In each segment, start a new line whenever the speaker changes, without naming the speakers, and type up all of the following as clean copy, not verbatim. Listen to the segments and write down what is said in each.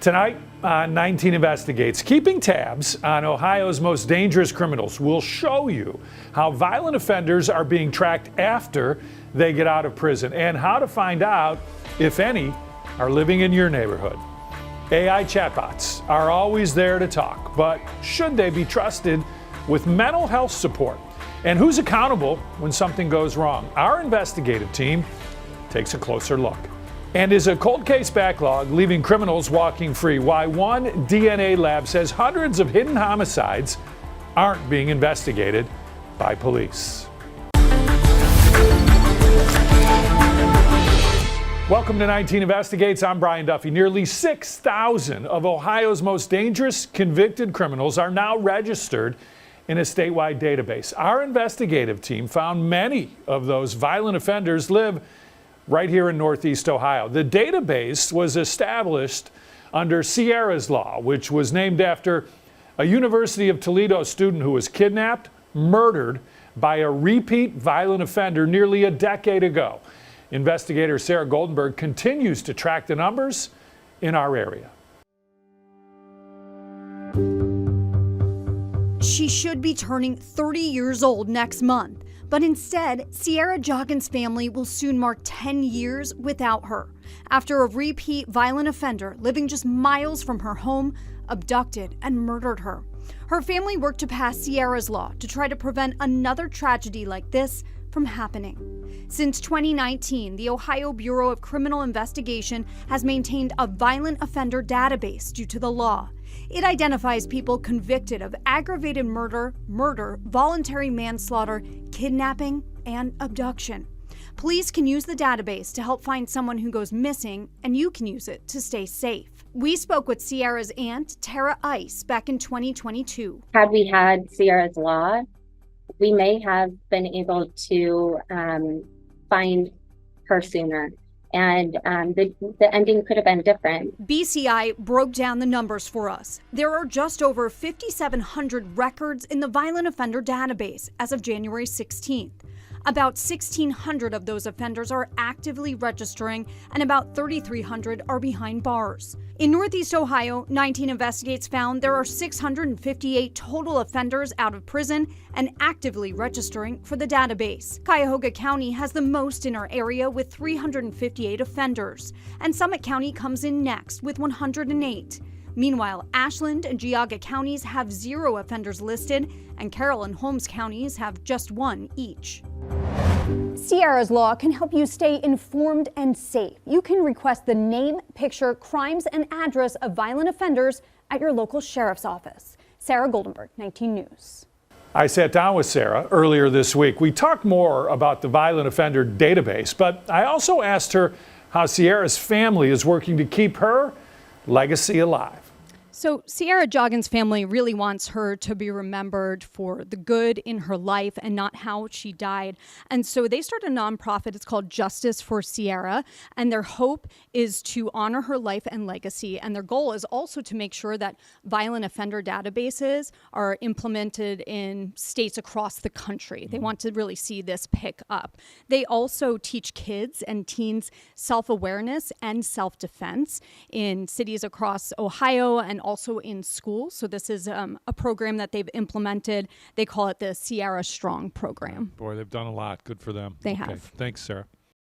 Tonight on 19 Investigates, keeping tabs on Ohio's most dangerous criminals. We'll show you how violent offenders are being tracked after they get out of prison and how to find out if any are living in your neighborhood. AI chatbots are always there to talk, but should they be trusted with mental health support? And who's accountable when something goes wrong? Our investigative team takes a closer look. And is a cold case backlog leaving criminals walking free? Why one DNA lab says hundreds of hidden homicides aren't being investigated by police. Welcome to 19 Investigates. I'm Brian Duffy. Nearly 6,000 of Ohio's most dangerous convicted criminals are now registered in a statewide database. Our investigative team found many of those violent offenders live right here in Northeast Ohio. The database was established under Sierra's Law, which was named after a University of Toledo student who was kidnapped, murdered by a repeat violent offender nearly a decade ago. Investigator Sarah Goldenberg continues to track the numbers in our area.
She should be turning 30 years old next month. But instead, Sierra Joggins' family will soon mark 10 years without her, after a repeat violent offender living just miles from her home abducted and murdered her. Her family worked to pass Sierra's Law to try to prevent another tragedy like this from happening. Since 2019, the Ohio Bureau of Criminal Investigation has maintained a violent offender database due to the law. It identifies people convicted of aggravated murder, voluntary manslaughter, kidnapping, and abduction. Police can use the database to help find someone who goes missing, and you can use it to stay safe. We spoke with Sierra's aunt, Tara Ice, back in 2022.
Had we had Sierra's Law, we may have been able to find her sooner. And the ending could have been different.
BCI broke down the numbers for us. There are just over 5,700 records in the violent offender database as of January 16th. About 1,600 of those offenders are actively registering, and about 3,300 are behind bars. In Northeast Ohio, 19 Investigates found there are 658 total offenders out of prison and actively registering for the database. Cuyahoga County has the most in our area with 358 offenders, and Summit County comes in next with 108. Meanwhile, Ashland and Geauga counties have 0 offenders listed, and Carroll and Holmes counties have just 1 each. Sierra's Law can help you stay informed and safe. You can request the name, picture, crimes, and address of violent offenders at your local sheriff's office. Sarah Goldenberg, 19 News.
I sat down with Sarah earlier this week. We talked more about the violent offender database, but I also asked her how Sierra's family is working to keep her legacy alive.
So Sierra Joggins' family really wants her to be remembered for the good in her life and not how she died. And so they started a nonprofit. It's called Justice for Sierra. And their hope is to honor her life and legacy. And their goal is also to make sure that violent offender databases are implemented in states across the country. They want to really see this pick up. They also teach kids and teens self-awareness and self-defense in cities across Ohio and also in schools. So this is a program that they've implemented. They call it the Sierra Strong program.
Boy, they've done a lot. Good for them.
They have.
Thanks, Sarah.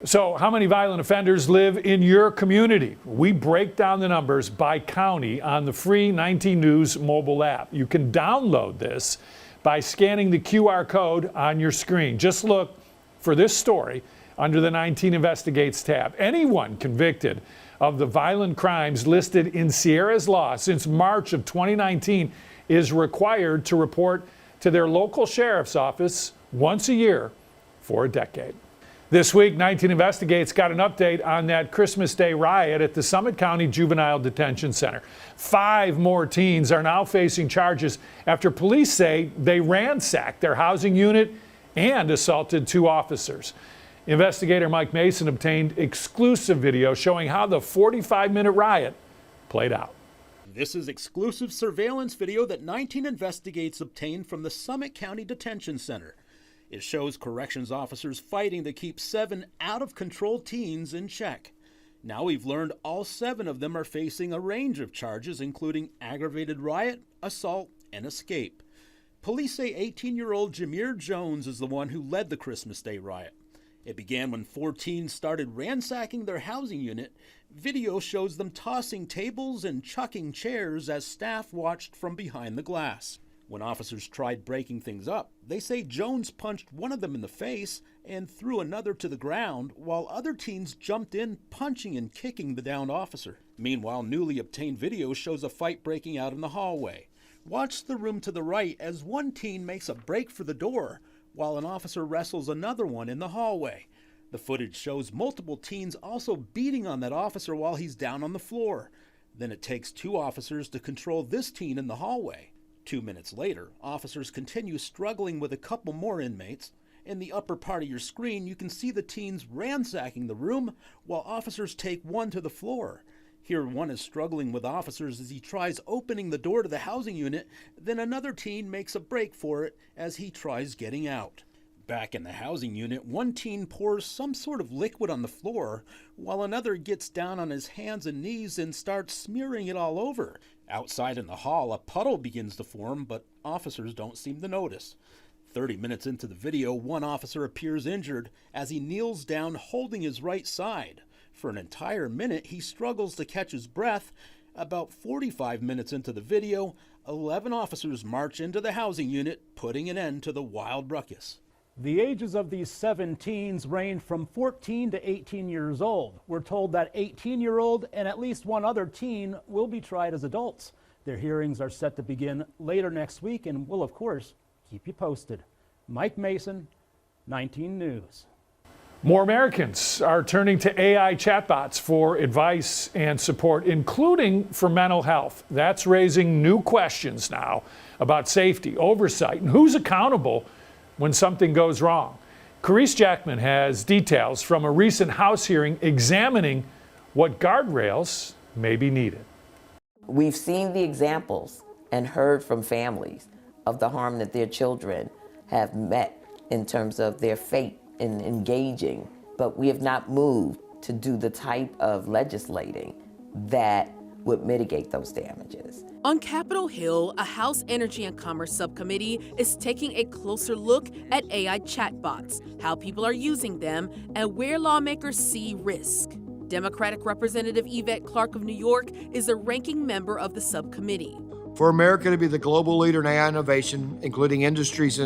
So how many violent offenders live in your community? We break down the numbers by county on the free 19 News mobile app. You can download this by scanning the QR code on your screen. Just look for this story under the 19 Investigates tab. Anyone convicted of the violent crimes listed in Sierra's Law since March of 2019 is required to report to their local sheriff's office once a year for a decade. This week, 19 Investigates got an update on that Christmas Day riot at the Summit County Juvenile Detention Center. 5 more teens are now facing charges after police say they ransacked their housing unit and assaulted 2 officers. Investigator Mike Mason obtained exclusive video showing how the 45-minute riot played out.
This is exclusive surveillance video that 19 Investigates obtained from the Summit County Detention Center. It shows corrections officers fighting to keep 7 out-of-control teens in check. Now we've learned all 7 of them are facing a range of charges, including aggravated riot, assault, and escape. Police say 18-year-old Jameer Jones is the one who led the Christmas Day riot. It began when 4 teens started ransacking their housing unit. Video shows them tossing tables and chucking chairs as staff watched from behind the glass. When officers tried breaking things up, they say Jones punched one of them in the face and threw another to the ground, while other teens jumped in, punching and kicking the downed officer. Meanwhile, newly obtained video shows a fight breaking out in the hallway. Watch the room to the right as one teen makes a break for the door, while an officer wrestles another one in the hallway. The footage shows multiple teens also beating on that officer while he's down on the floor. Then it takes 2 officers to control this teen in the hallway. 2 minutes later, officers continue struggling with a couple more inmates. In the upper part of your screen, you can see the teens ransacking the room while officers take one to the floor. Here, one is struggling with officers as he tries opening the door to the housing unit, then another teen makes a break for it as he tries getting out. Back in the housing unit, one teen pours some sort of liquid on the floor, while another gets down on his hands and knees and starts smearing it all over. Outside in the hall, a puddle begins to form, but officers don't seem to notice. 30 minutes into the video, one officer appears injured as he kneels down holding his right side. For an entire minute, he struggles to catch his breath. About 45 minutes into the video, 11 officers march into the housing unit, putting an end to the wild ruckus.
The ages of these 7 teens range from 14 to 18 years old. We're told that 18-year-old and at least one other teen will be tried as adults. Their hearings are set to begin later next week, and we'll, of course, keep you posted. Mike Mason, 19 News.
More Americans are turning to AI chatbots for advice and support, including for mental health. That's raising new questions now about safety, oversight, and who's accountable when something goes wrong. Carice Jackman has details from a recent House hearing examining what guardrails may be needed.
We've seen the examples and heard from families of the harm that their children have met in terms of their fate in engaging, but we have not moved to do the type of legislating that would mitigate those damages.
On Capitol Hill, a House Energy and Commerce subcommittee is taking a closer look at AI chatbots, how people are using them, and where lawmakers see risk. Democratic Representative Yvette Clarke of New York is a ranking member of the subcommittee.
For America to be the global leader in AI innovation, including in industries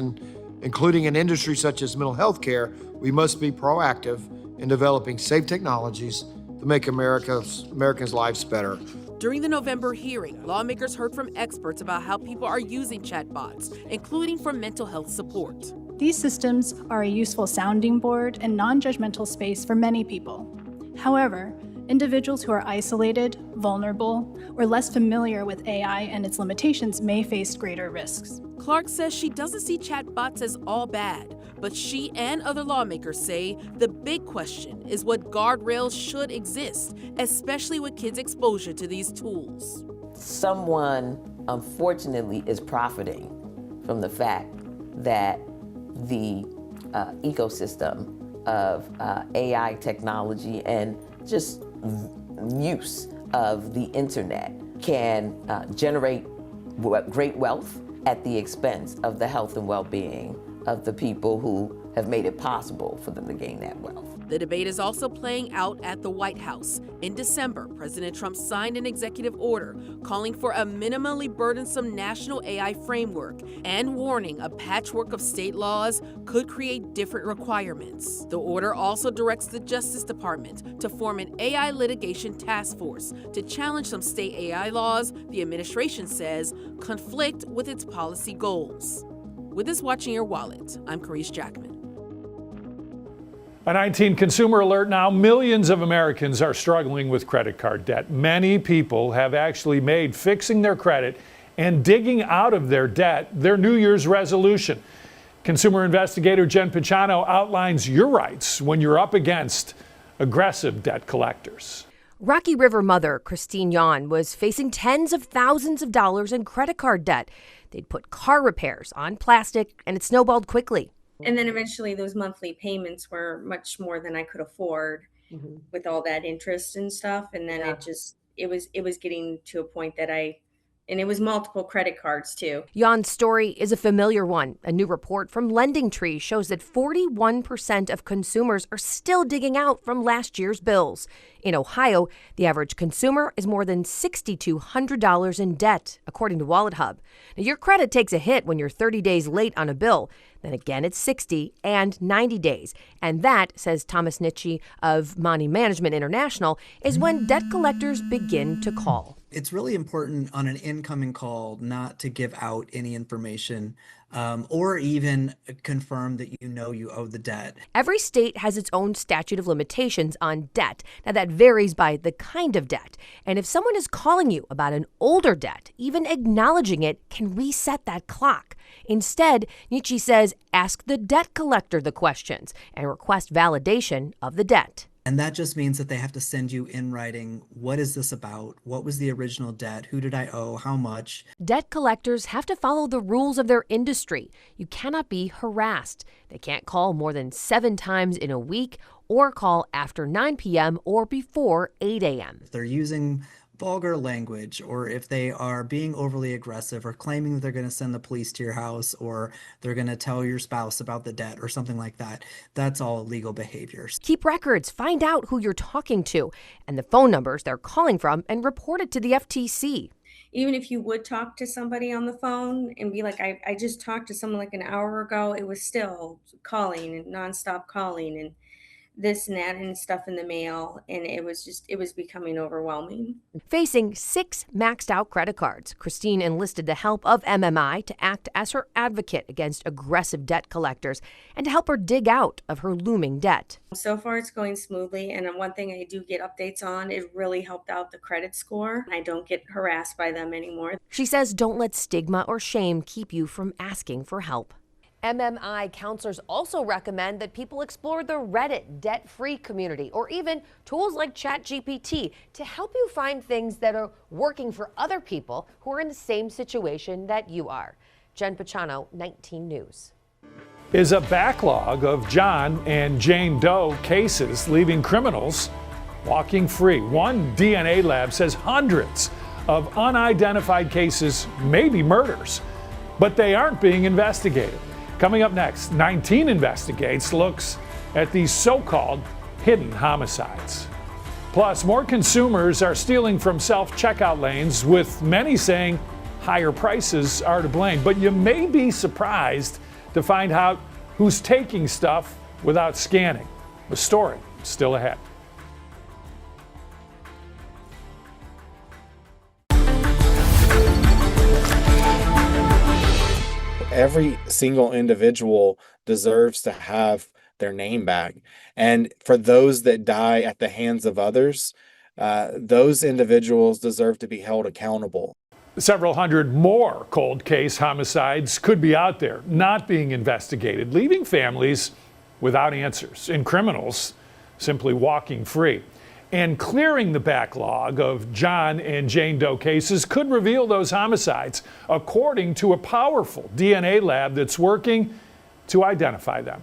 such as mental health care, we must be proactive in developing safe technologies to make Americans' lives better.
During the November hearing, lawmakers heard from experts about how people are using chatbots, including for mental health support.
These systems are a useful sounding board and non-judgmental space for many people. However, individuals who are isolated, vulnerable, or less familiar with AI and its limitations may face greater risks.
Clarke says she doesn't see chatbots as all bad, but she and other lawmakers say the big question is what guardrails should exist, especially with kids' exposure to these tools.
Someone, unfortunately, is profiting from the fact that the ecosystem of AI technology and just use of the internet can generate great wealth at the expense of the health and well-being of the people who have made it possible for them to gain that wealth.
The debate is also playing out at the White House. In December, President Trump signed an executive order calling for a minimally burdensome national AI framework and warning a patchwork of state laws could create different requirements. The order also directs the Justice Department to form an AI litigation task force to challenge some state AI laws the administration says conflict with its policy goals. With this Watching Your Wallet, I'm Carice Jackman.
A 19 consumer alert now. Millions of Americans are struggling with credit card debt. Many people have actually made fixing their credit and digging out of their debt their New Year's resolution. Consumer investigator Jen Picciano outlines your rights when you're up against aggressive debt collectors.
Rocky River mother Christine Yon was facing tens of thousands of dollars in credit card debt. They'd put car repairs on plastic, and it snowballed quickly.
And then eventually those monthly payments were much more than I could afford. with all that interest and stuff. And then it was getting to a point that and it was multiple credit cards too.
Jan's story is a familiar one. A new report from LendingTree shows that 41% of consumers are still digging out from last year's bills. In Ohio, the average consumer is more than $6,200 in debt, according to WalletHub. Now, your credit takes a hit when you're 30 days late on a bill. Then again, it's 60 and 90 days. And that, says Thomas Nitsche of Money Management International, is when debt collectors begin to call.
It's really important on an incoming call not to give out any information or even confirm that you owe the debt.
Every state has its own statute of limitations on debt. Now, that varies by the kind of debt. And if someone is calling you about an older debt, even acknowledging it can reset that clock. Instead, Nitsche says, ask the debt collector the questions and request validation of the debt.
And that just means that they have to send you in writing, what is this about? What was the original debt? Who did I owe? How much?
Debt collectors have to follow the rules of their industry. You cannot be harassed. They can't call more than 7 times in a week or call after 9 p.m. or before 8 a.m.
If they're using vulgar language, or if they are being overly aggressive or claiming that they're going to send the police to your house, or they're going to tell your spouse about the debt or something like that, that's all illegal behaviors.
Keep records, find out who you're talking to and the phone numbers they're calling from, and report it to the FTC.
Even if you would talk to somebody on the phone and be like, I just talked to someone like an hour ago, it was still calling and nonstop calling and this and that and stuff in the mail. And it was becoming overwhelming.
Facing 6 maxed out credit cards, Christine enlisted the help of MMI to act as her advocate against aggressive debt collectors and to help her dig out of her looming debt.
So far, it's going smoothly. And one thing I do get updates on, it really helped out the credit score. I don't get harassed by them anymore.
She says don't let stigma or shame keep you from asking for help. MMI counselors also recommend that people explore the Reddit debt-free community or even tools like ChatGPT to help you find things that are working for other people who are in the same situation that you are. Jen Pachano, 19 News.
Is a backlog of John and Jane Doe cases leaving criminals walking free. One DNA lab says hundreds of unidentified cases may be murders, but they aren't being investigated. Coming up next, 19 Investigates looks at these so-called hidden homicides. Plus, more consumers are stealing from self-checkout lanes, with many saying higher prices are to blame. But you may be surprised to find out who's taking stuff without scanning. The story is still ahead.
Every single individual deserves to have their name back. And for those that die at the hands of others, those individuals deserve to be held accountable.
Several hundred more cold case homicides could be out there, not being investigated, leaving families without answers and criminals simply walking free. And clearing the backlog of John and Jane Doe cases could reveal those homicides, according to a powerful DNA lab that's working to identify them.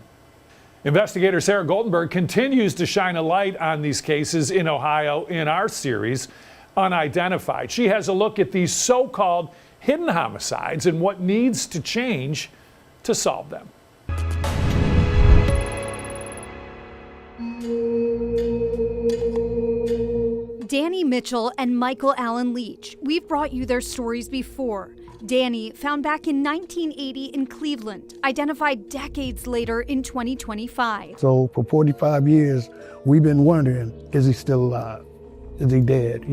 Investigator Sarah Goldenberg continues to shine a light on these cases in Ohio in our series, Unidentified. She has a look at these so-called hidden homicides and what needs to change to solve them.
Danny Mitchell and Michael Allen Leach. We've brought you their stories before. Danny, found back in 1980 in Cleveland, identified decades later in 2025.
So for 45 years, we've been wondering, is he still alive? Is he dead,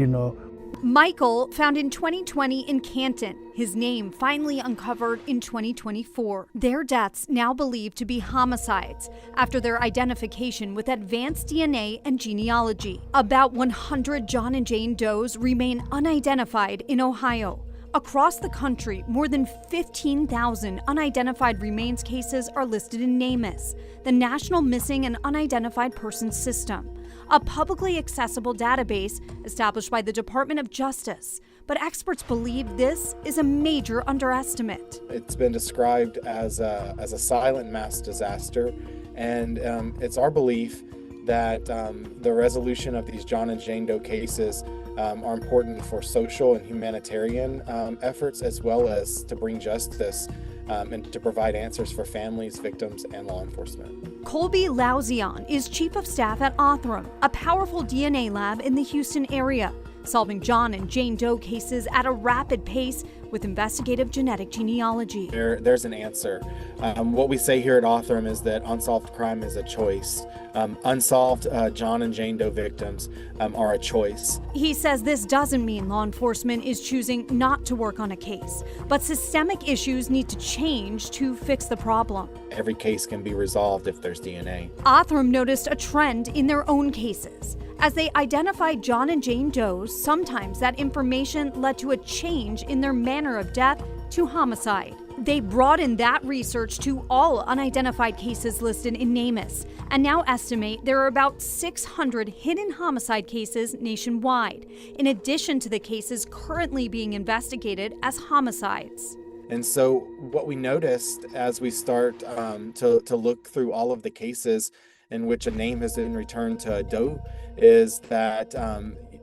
Michael, found in 2020 in Canton. His name finally uncovered in 2024. Their deaths now believed to be homicides after their identification with advanced DNA and genealogy. About 100 John and Jane Does remain unidentified in Ohio. Across the country, more than 15,000 unidentified remains cases are listed in NamUs, the National Missing and Unidentified Persons System, a publicly accessible database established by the Department of Justice. But experts believe this is a major underestimate.
It's been described as a silent mass disaster, and it's our belief that the resolution of these John and Jane Doe cases are important for social and humanitarian efforts, as well as to bring justice and to provide answers for families, victims, and law enforcement.
Colby Lauzion is chief of staff at Othram, a powerful DNA lab in the Houston area, solving John and Jane Doe cases at a rapid pace with investigative genetic genealogy.
There's an answer. What we say here at Othram is that unsolved crime is a choice. Unsolved John and Jane Doe victims are a choice.
He says this doesn't mean law enforcement is choosing not to work on a case, but systemic issues need to change to fix the problem.
Every case can be resolved if there's DNA.
Othram noticed a trend in their own cases. As they identified John and Jane Doe's, sometimes that information led to a change in their manner of death to homicide. They broadened that research to all unidentified cases listed in NamUs, and now estimate there are about 600 hidden homicide cases nationwide, in addition to the cases currently being investigated as homicides.
And so what we noticed as we start to look through all of the cases in which a name has been returned to a Doe is that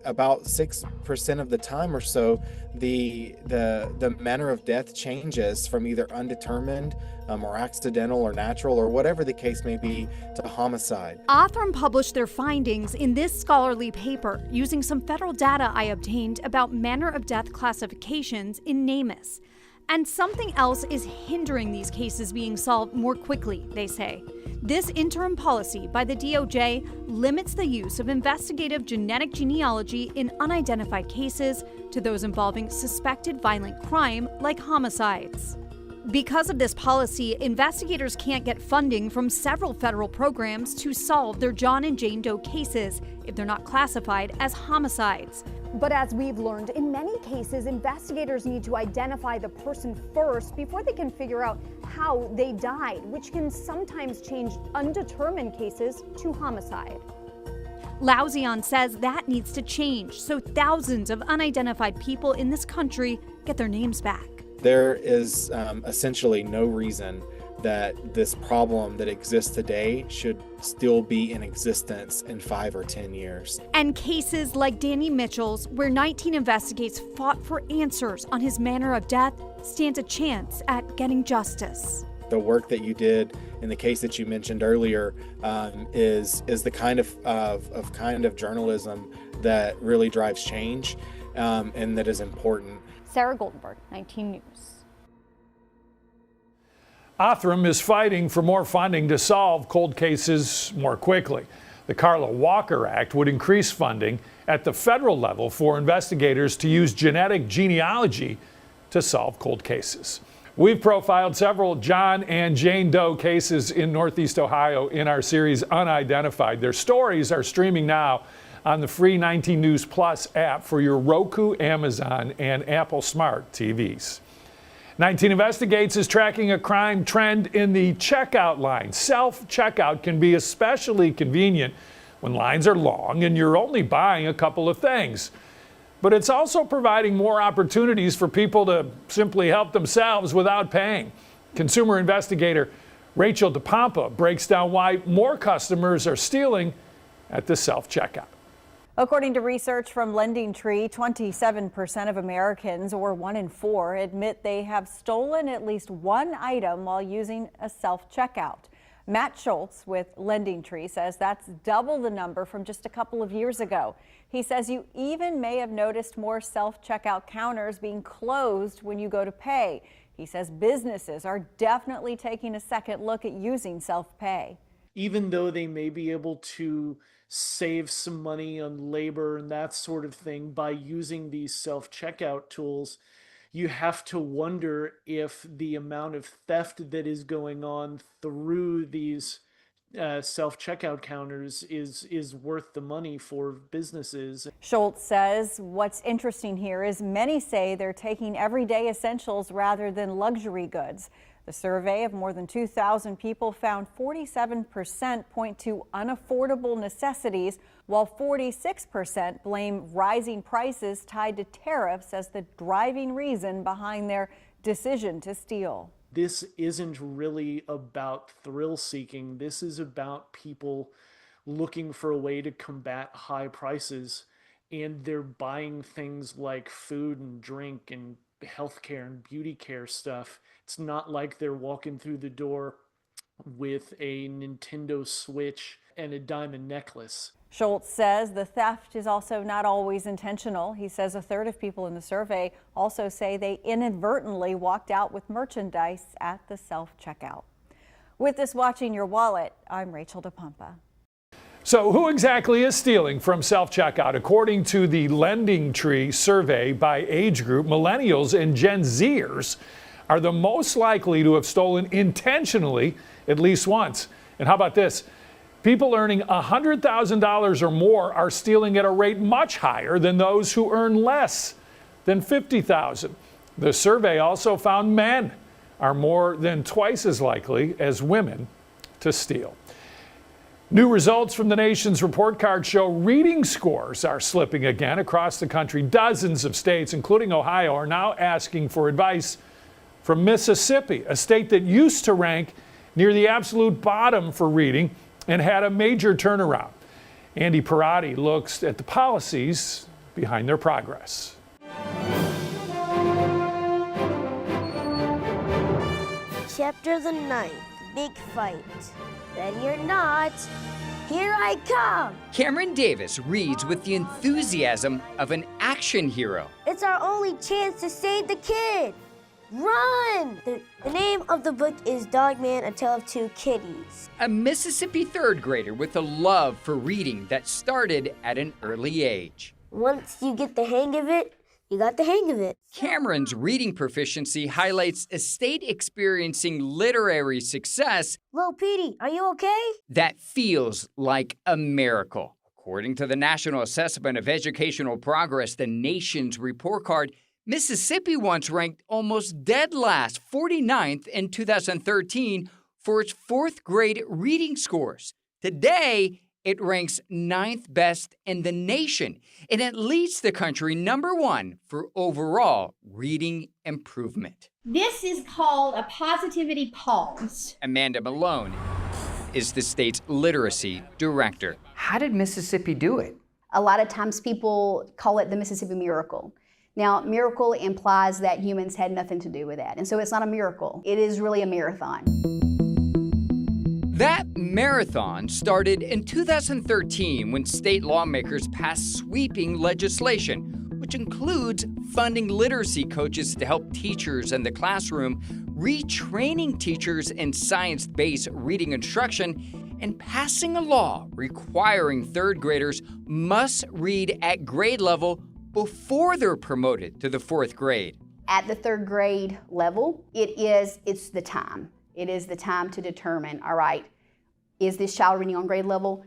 about 6% of the time or so, the manner of death changes from either undetermined or accidental or natural or whatever the case may be to homicide.
Othram published their findings in this scholarly paper using some federal data I obtained about manner of death classifications in NamUs. And something else is hindering these cases being solved more quickly, they say. This interim policy by the DOJ limits the use of investigative genetic genealogy in unidentified cases to those involving suspected violent crime like homicides. Because of this policy, investigators can't get funding from several federal programs to solve their John and Jane Doe cases if they're not classified as homicides. But as we've learned, in many cases, investigators need to identify the person first before they can figure out how they died, which can sometimes change undetermined cases to homicide. Lauzion says that needs to change so thousands of unidentified people in this country get their names back.
There is essentially no reason that this problem that exists today should still be in existence in 5 or 10 years.
And cases like Danny Mitchell's, where 19 Investigates fought for answers on his manner of death, stands a chance at getting justice.
The work that you did in the case that you mentioned earlier is the kind of journalism that really drives change and that is important.
Sarah Goldenberg, 19 News.
Othram is fighting for more funding to solve cold cases more quickly. The Carla Walker Act would increase funding at the federal level for investigators to use genetic genealogy to solve cold cases. We've profiled several John and Jane Doe cases in Northeast Ohio in our series Unidentified. Their stories are streaming now on the free 19 News Plus app for your Roku, Amazon, and Apple Smart TVs. 19 Investigates is tracking a crime trend in the checkout line. Self-checkout can be especially convenient when lines are long and you're only buying a couple of things. But it's also providing more opportunities for people to simply help themselves without paying. Consumer investigator Rachel DePompa breaks down why more customers are stealing at the self-checkout.
According to research from LendingTree, 27% of Americans, or 1 in 4, admit they have stolen at least one item while using a self-checkout. Matt Schultz with LendingTree says that's double the number from just a couple of years ago. He says you even may have noticed more self-checkout counters being closed when you go to pay. He says businesses are definitely taking a second look at using self-pay.
Even though they may be able to save some money on labor and that sort of thing by using these self-checkout tools, you have to wonder if the amount of theft that is going on through these self-checkout counters is worth the money for businesses.
Schultz says what's interesting here is many say they're taking everyday essentials rather than luxury goods. The survey of more than 2,000 people found 47% point to unaffordable necessities, while 46% blame rising prices tied to tariffs as the driving reason behind their decision to steal.
This isn't really about thrill seeking. This is about people looking for a way to combat high prices, and they're buying things like food and drink and healthcare and beauty care stuff. It's not like they're walking through the door with a Nintendo Switch and a diamond necklace.
Schultz says the theft is also not always intentional. He says a third of people in the survey also say they inadvertently walked out with merchandise at the self-checkout. With this Watching Your Wallet, I'm Rachel DePompa.
So who exactly is stealing from self-checkout? According to the Lending Tree survey by age group, millennials and Gen Zers are the most likely to have stolen intentionally at least once. And how about this? People earning $100,000 or more are stealing at a rate much higher than those who earn less than $50,000. The survey also found men are more than twice as likely as women to steal. New results from the nation's report card show reading scores are slipping again across the country. Dozens of states, including Ohio, are now asking for advice from Mississippi, a state that used to rank near the absolute bottom for reading and had a major turnaround. Andy Parati looks at the policies behind their progress.
Chapter the 9th, Big Fight. Ready or not, here I come!
Cameron Davis reads with the enthusiasm of an action hero.
It's our only chance to save the kid! Run! The name of the book is Dog Man, A Tale of Two Kitties.
A Mississippi third grader with a love for reading that started at an early age.
Once you get the hang of it, you got the hang of it.
Cameron's reading proficiency highlights a state experiencing literary success.
Lil Petey, are you okay?
That feels like a miracle. According to the National Assessment of Educational Progress, the nation's report card, Mississippi once ranked almost dead last, 49th in 2013, for its fourth grade reading scores. Today, it ranks 9th best in the nation, and it leads the country #1 for overall reading improvement.
This is called a positivity pause.
Amanda Malone is the state's literacy director. How did Mississippi do it?
A lot of times people call it the Mississippi Miracle. Now, miracle implies that humans had nothing to do with that. And so it's not a miracle. It is really a marathon.
That marathon started in 2013 when state lawmakers passed sweeping legislation, which includes funding literacy coaches to help teachers in the classroom, retraining teachers in science-based reading instruction, and passing a law requiring third graders must read at grade level before they're promoted to the fourth grade.
At the third grade level, it's the time. It is the time to determine, all right, is this child reading on grade level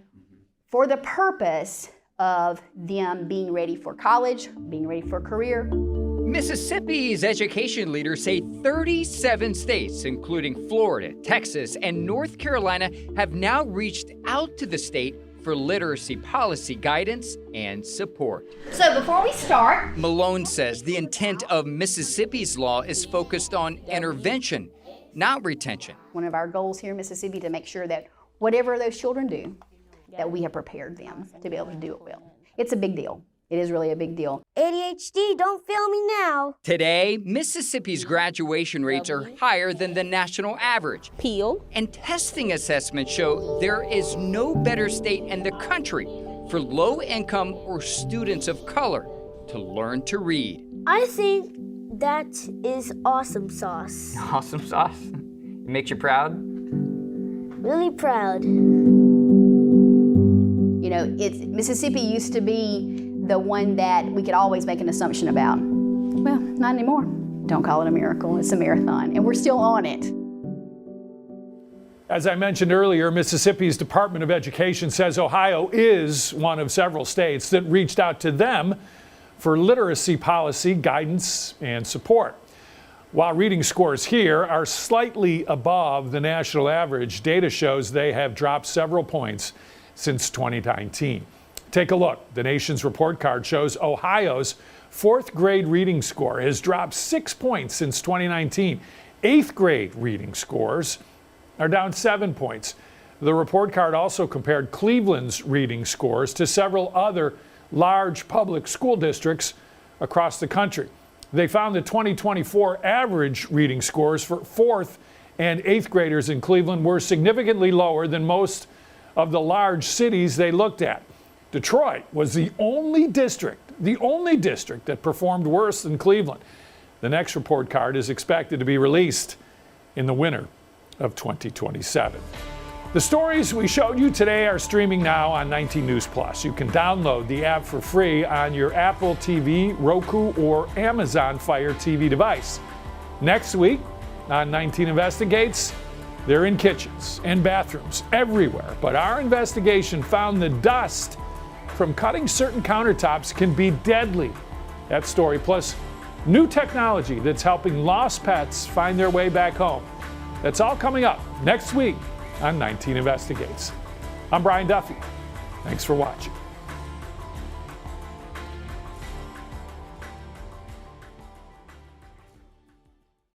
for the purpose of them being ready for college, being ready for a career.
Mississippi's education leaders say 37 states, including Florida, Texas, and North Carolina, have now reached out to the state for literacy policy guidance and support.
So before we start,
Malone says the intent of Mississippi's law is focused on intervention, not retention.
One of our goals here in Mississippi to make sure that whatever those children do, that we have prepared them to be able to do it well. It's a big deal. It is really a big deal.
ADHD, don't fail me now.
Today, Mississippi's graduation rates are higher than the national average.
Peel.
And testing assessments show there is no better state in the country for low-income or students of color to learn to read.
I think that is awesome sauce.
Awesome sauce? It makes you proud?
Really proud.
You know, Mississippi used to be the one that we could always make an assumption about. Well, not anymore. Don't call it a miracle, it's a marathon, and we're still on it.
As I mentioned earlier, Mississippi's Department of Education says Ohio is one of several states that reached out to them for literacy policy guidance and support. While reading scores here are slightly above the national average, data shows they have dropped several points since 2019. Take a look. The nation's report card shows Ohio's fourth grade reading score has dropped 6 points since 2019. Eighth grade reading scores are down 7 points. The report card also compared Cleveland's reading scores to several other large public school districts across the country. They found the 2024 average reading scores for 4th and 8th graders in Cleveland were significantly lower than most of the large cities they looked at. Detroit was the only district that performed worse than Cleveland. The next report card is expected to be released in the winter of 2027. The stories we showed you today are streaming now on 19 News Plus. You can download the app for free on your Apple TV, Roku, or Amazon Fire TV device. Next week on 19 Investigates, they're in kitchens and bathrooms everywhere. But our investigation found the dust from cutting certain countertops can be deadly. That story, plus new technology that's helping lost pets find their way back home. That's all coming up next week on 19 Investigates. I'm Brian Duffy. Thanks for watching.